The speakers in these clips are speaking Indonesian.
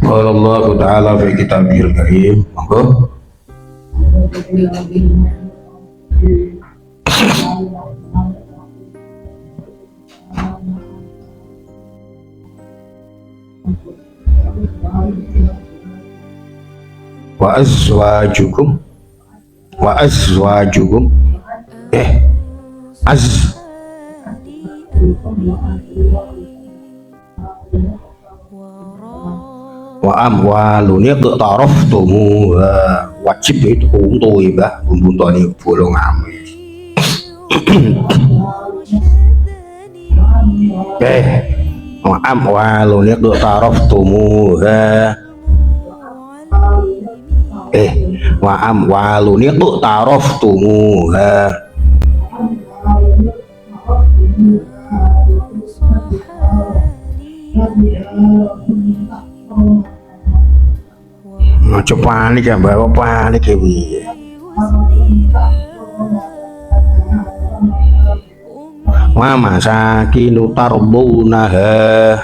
Qala Allah Ta'ala fi kitabihil karim. Monggo. Wa azwajukum az wa amwalun yaqtaraftumu wajib itu untuk ibah untuk ini bolong ame wa amwalun yaqtaraftumu wa amwalun yaqtaraftumu Macam panik ya, bawa panik ya bi. Wa masakinu tarbunaha,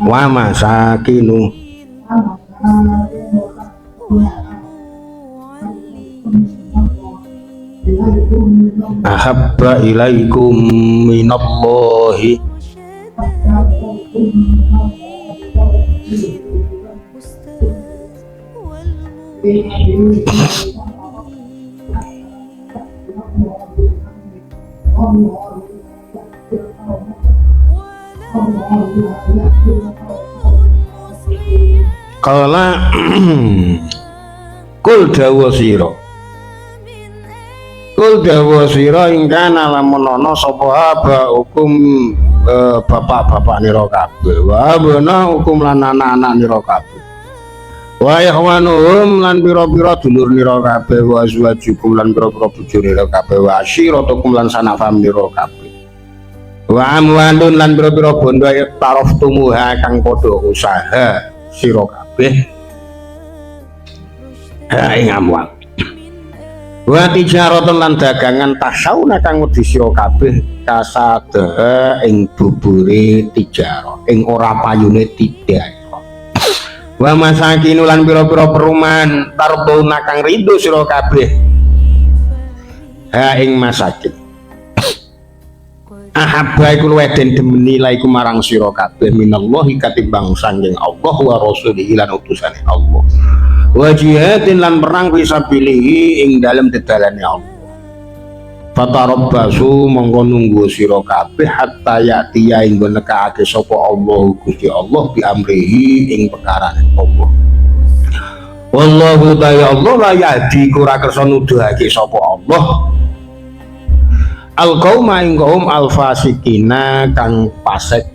wa masakinu ahabba ilaikum minallahi Kala kul dawa sira ingkana lamun ana sapa hukum bapak-bapak nira kabeh wa bana hukum lan anak-anak nira kabeh wa yahwanuhum lan pira-pira dulur nira kabeh wa azwajukum lan pira-pira bojo nira kabeh wa asyiratukum lan sanafam nira kabeh wa amwalun lan pira-pira bondo taraftumuha kang padha usaha sira kabeh ing amwal wa tijaratan lan dagangan tasauna kang wedi sira kabeh kasada ing bubure tijarah ing ora payune tidak wa masakin lan pira-pira perumahan tarbuna kang rindu sira kabeh ha ing masakin ahabba iku luwih den demeni la iku marang sira kabeh minallahi katimbang sanging Allah wa rasulihi lan utusane Allah wa jihadin lan perang fisabilihi ing dalem dedalane Allah fatarabbasu monggo nunggu sira kabeh hatta ya'tiya ing nekake sapa Allah Gusti Allah bi amrihi ing perkarane Allah wallahu ta'ala Allah la yahdi ora kersa nuduhake sapa Allah al-qauma ing kaum al-fasikina kang pasek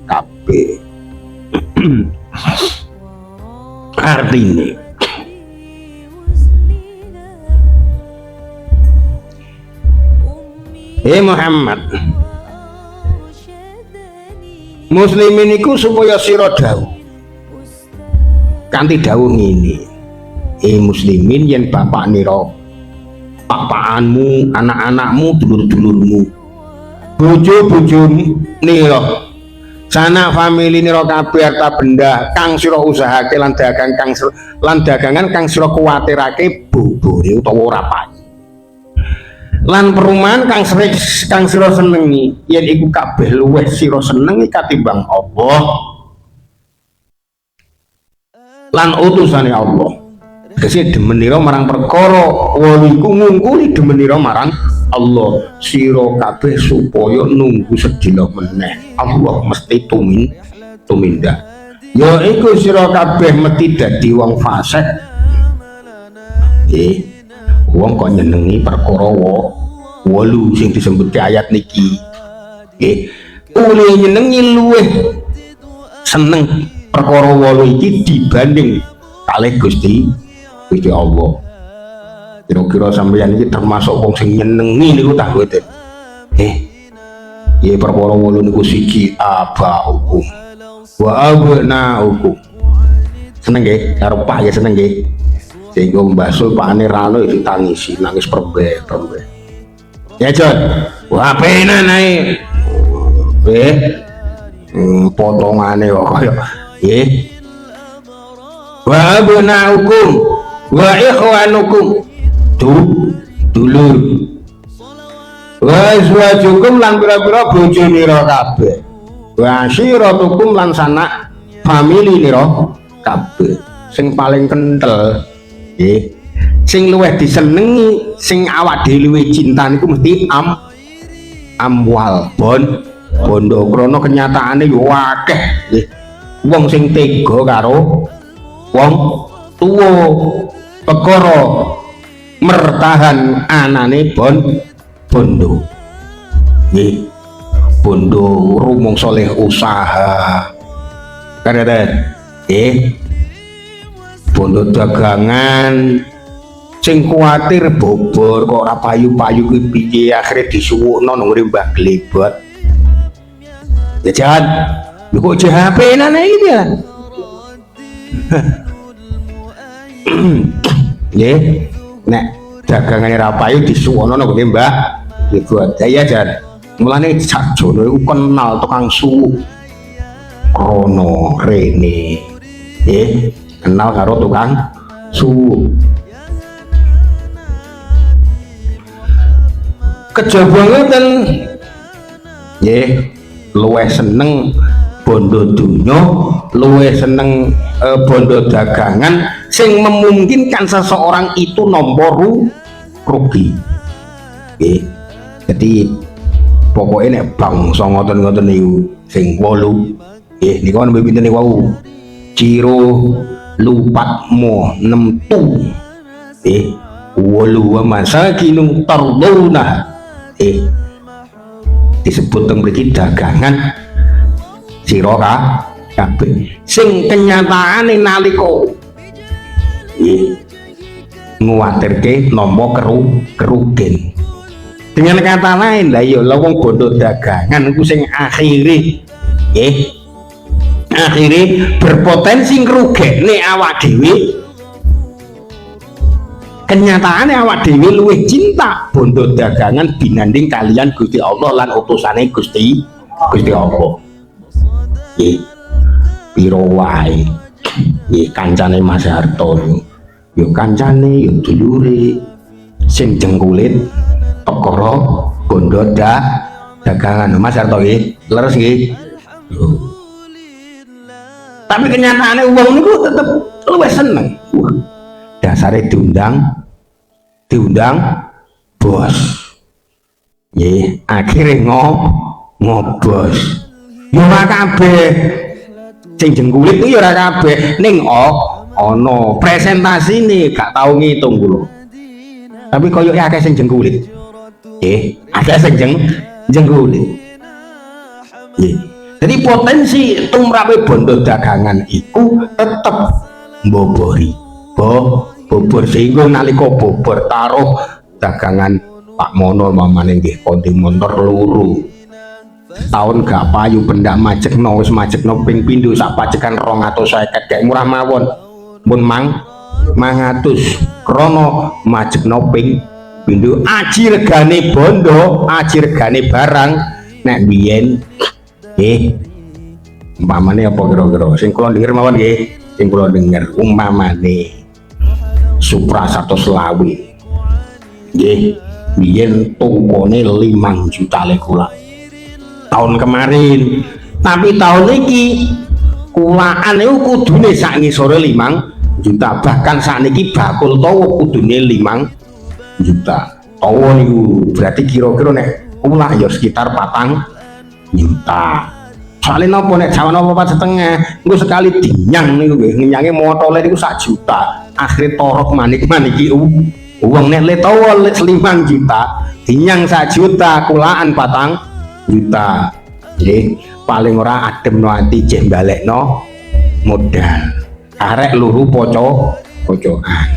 kabeh artine Muhammad muslimin iku supaya sira dawuh kanthi dawuh ngene muslimin yen bapak nira papaanmu anak-anakmu dulur-dulurmu bojo-bojomu nira sanak famili nira kabeh harta benda kang sira usahake lan dagangan kang sira kuwatirake bobore utawa ora payu lan perumahan kang sira senengi yen iku kabeh luwih sira senengi katimbang Allah lan utusane Allah kese demenira marang perkara waliku ngungkuli demenira marang Allah sira kabeh supaya nunggu sedina meneh Allah mesti tumindak ya iku sira kabeh mesti dadi wong fasik wong kok nyenengi perkara wolu sing disebut ayat niki uli nyenengi luwih seneng perkara wolu iki dibanding kalih Gusti Allah kira-kira sampeyan iki termasuk wong sing nyenengi niku tak kowe perkara wolu niku siji aba hukum wa abna hukum seneng nggih karo Pak ya seneng nggih sehingga mbasuh pakane rano itu tangisi nangis perbe ya Jon wah penan ae potongane kok kaya nggih. Wa abnaukum wa ikhwanukum dulur. Wa azwajukum lan pira-pira bojo nira kabeh. Wa asyiratukum lan sanak famili nira kabeh. Sing paling kenthel nggih, sing luwih disenengi, sing awak dhewe luwih cinta niku mesti amwal bondo krana kenyataane yo akeh nggih wong sing tega karo wong tuwa perkara mertahan anane bondo nggih. Bondo rumong soleh usaha kadang-kadang nggih, bondo dagangan sing kuatir bobor kok ora payu-payu kuwi piye akhire disuwukno nang Mbah Glebot. Ya jangan kok JHP-nan iki ya. Nggih, nek dagangane ra payu disuwukno nang Mbah Glebot. Ya jan. Mulane sakjono iku kenal tukang suwuk. Krono rene. Nggih, kenal karo tukang suwuk. Kejaba ngoten nggih, luwih seneng bondo donya, luwih seneng bondo dagangan sing memungkinkan seseorang itu nampa rugi nggih. Jadi pokoknya nek bangsa ngoten-ngoten niku sing 8 nggih niku nembe pinten niku ciro lupatmu 6 tu nggih 8 masakin tarduna disebut teng mriki dagangan sira kabeh sing kenyataane nalika nguwatirke nampa kerugian. Dengan kata lain lah ya wong bondo dagangan iku sing akhire nggih akhire berpotensi ngrugekne awak dhewe. Kenyataannya awak dhewe luwih cinta bondo dagangan binanding kalian Gusti Allah lan utusane Gusti Allah. Nggih. Pira wae nggih kancane Mas Harto yo kancane yo dulure sing jengkulit perkara bondo dagangan Mas Harto nggih. Leres nggih. Tapi kenyataannya uang niku tetep luwih seneng. Dasare diundang bos nggih akhire ngobos yo ora kabeh sing jengkulit ku yo ora kabeh ning ana presentasine gak tau ngitung kula tapi koyo akeh sing jengkulit nggih akeh sing jengkulit nggih. Jadi potensi tumrape bondo dagangan iku tetep mbobori bobor sehingga nalika bobor taruh dagangan Pak Mono mamane nggih konti motor loro tahun gak payu pendak majekno wis majekno ping pindho sak pacekan 250 gak murah mawon pun 500 krana majekno ping pindho aji regane bondo aji regane barang nek biyen nggih umpamane apa kira-kira sing kula denger mawon nggih sing kula denger umpamane Supra 120 nggih biyen tokone 5 juta lekula tahun kemarin tapi tahun iki kulaan itu kudune sak ngisore 5 juta bahkan saat ini bakul tawa kudune 5 juta tawa niku berarti kira-kira nek ulah ya sekitar 4 juta soalnya nopo nek jaman apa 4,5 engko sekali dinyang niku nggih nyange motole niku 1 juta akhirnya torok manik-maniki uang nek le tawa 5 juta dinyang 1 juta kulaan 4 juta nggih paling ora adem no ati jeh balekno modal arek luru pocokan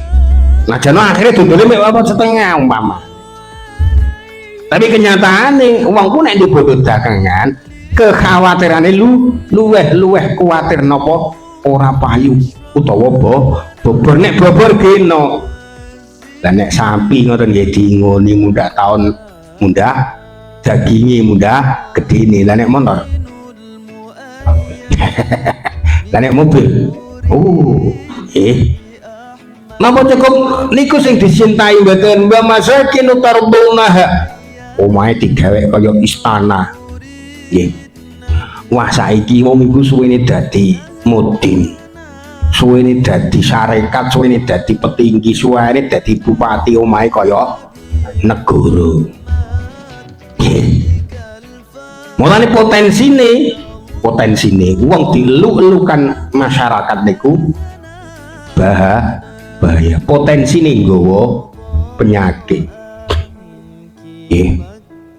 nah jano akhirnya dodole mek 4,5 umpama tapi kenyataane uangku nek di bodo dagangan kekhawatirannya luweh kuatir nopo ora payu utawa bobor nek bobor geno dan nek sapi ngoten nggih diingoni mundak tahun mundak dagingi mundak gedene lan nek motor Lah nek mobil napa cukup niku sing dicintai mboten wa masakin tardaunaha omahe digawe kaya istana nggih. Wah saiki wong iku suwene dadi mudin, suwene dadi sarekat, suwene dadi petinggi, suwene dadi bupati, omahe kaya negara nggih. Mulane potensine wong diluk-elukan masyarakat niku bahaya, potensine nggawa penyakit nggih,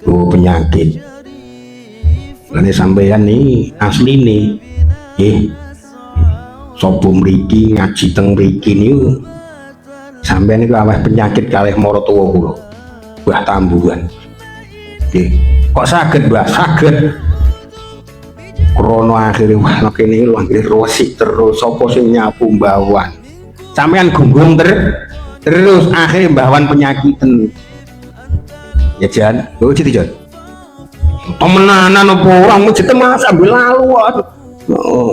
nggawa penyakit. Lane sampeyan nih asline nggih sapa mriki ngaji teng mriki niku sampeyan niku aweh penyakit kalih maratuwa kula Mbah Tambuhan nggih. Kok saged Mbah? Saged krana akhire wah kene lho anggere resik terus sapa sing nyapu Mbahwan sampeyan gunggung terus akhire Mbahwan penyakiten ya jan lho citi jan temenanan apa orang mesti mas ambil lalu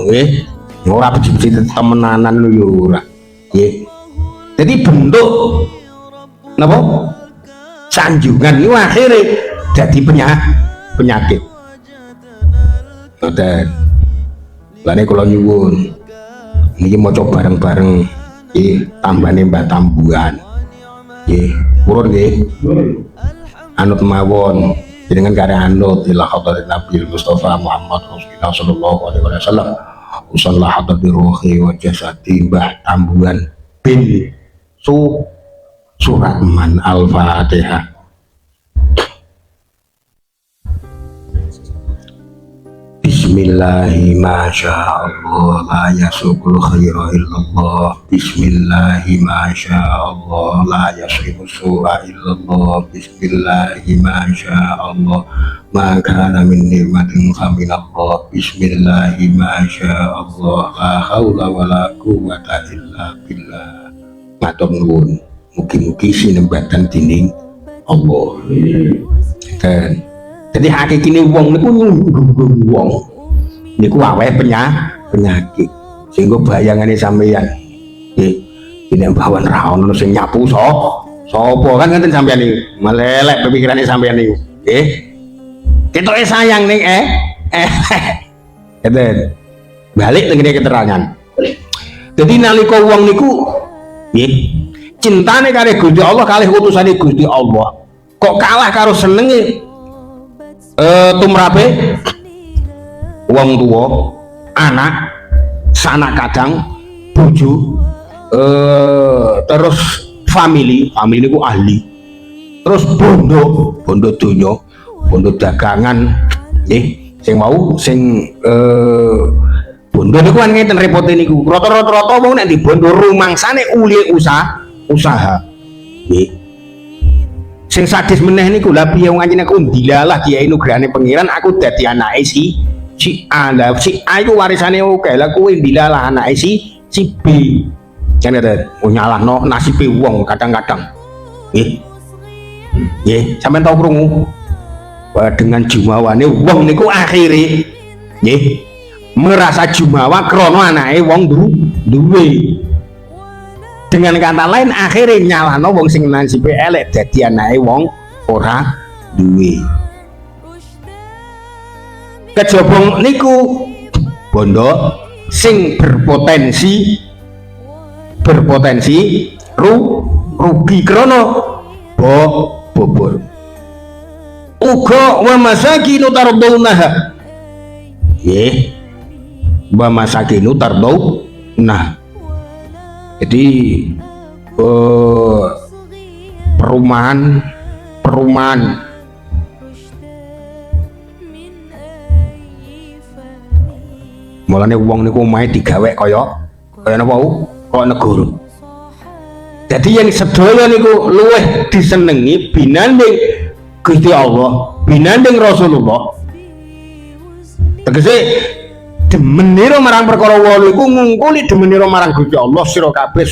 nggih ora becik-becik temenanan lho ya ora nggih. Dadi bentuk napa sanjungan niku akhire dadi penyakit ngoten. Lane kula nyuwun niki maca bareng-bareng nggih tambane Mbah Tambuhan nggih purun nggih anut mawon jenengan kare anut ila hadratin Nabi Mustafa Muhammad Rasulullah sallallahu alaihi wasallam usallah hadabi ruhi wa jasadi Mbah Tambuhan bin Suratman Al-Fatihah. Bismillahi masyaallah la yasukul khaira illallah. Bismillahi masyaallah la yasrifu su'a illallah. Bismillahi masyaallah ma kana min nikmatin faminallah. Bismillahi masyaallah la haula wala quwwata illa billah. Matur nuwun mugi-mugi sinembatan dening Allah. Dan jadi hakikine wong niku nyunggung wong niku aweh penyakit sehingga bayangane sampeyan nggih dene Mbahwan ra ono sing nyapu sapa kan ngenten sampeyan niku melelek pemikirane sampeyan niku nggih ketoke sayang ning ngeten balik teng keterangan. Jadi nalika wong niku nggih cintane karo Gusti Allah kalih utusane Gusti Allah kok kalah karo senenge tumrape wong tua, anak, sanak kadang, bojo, terus family niku ahli, terus bondo donya, bondo dagangan, sing mau sing bondo niku kan ngeten repote niku, rata-rata wong nek di bondo rumangsane uli usaha, sing sadis meneh niku lha piye wong anjene aku ndilalah kiai nugrahane pengiran aku dadi anake si A. Lah si A iku warisane oke lah kuwi ndilalah anake si B. Jane nyalahno nasibe wong kadang-kadang. Nggih, sampeyan tau krungu dengan jumawane wong niku akhire nggih merasa jumawa krana anake wong duwe. Dengan kata lain akhirnya nyalahno wong sing nasibe elek dadi anake wong ora duwe. Kejaba niku bondo sing berpotensi rugi krana bobol. Uga wa masakinu tardaunaha. Nggih. Wa masakinu tardaunaha. Jadi perumahan mulane wong niku omahe digawe kaya napa kaya negara. Jadi yang sedaya niku luwih disenengi binanding Gusti Allah, binanding Rasulullah. Tegese demenira marang perkara wolu iku ngungkuli demenira marang Gusti Allah sira kabeh.